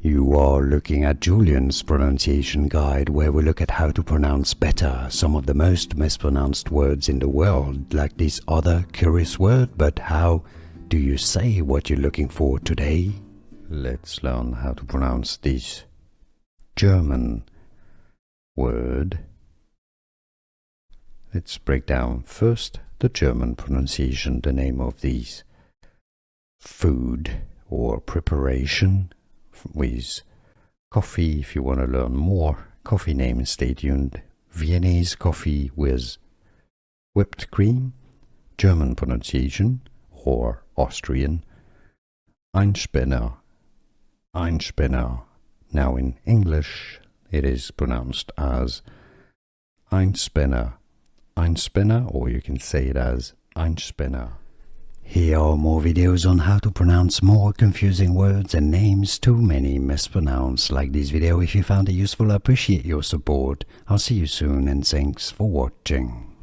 You are looking at Julian's pronunciation guide, where we look at how to pronounce better some of the most mispronounced words in the world, like this other curious word. But how do you say what you're looking for today? Let's learn how to pronounce this German word. Let's break down first the German pronunciation, the name of these food or preparation with coffee. If you want to learn more coffee names, stay tuned. Viennese coffee with whipped cream, German pronunciation, or Austrian Einspanner. Einspanner. Now in English it is pronounced as Einspanner. Einspanner, or you can say it as Einspanner. Here are more videos on how to pronounce more confusing words and names too many mispronounced. Like this video if you found it useful. I appreciate your support. I'll see you soon and thanks for watching.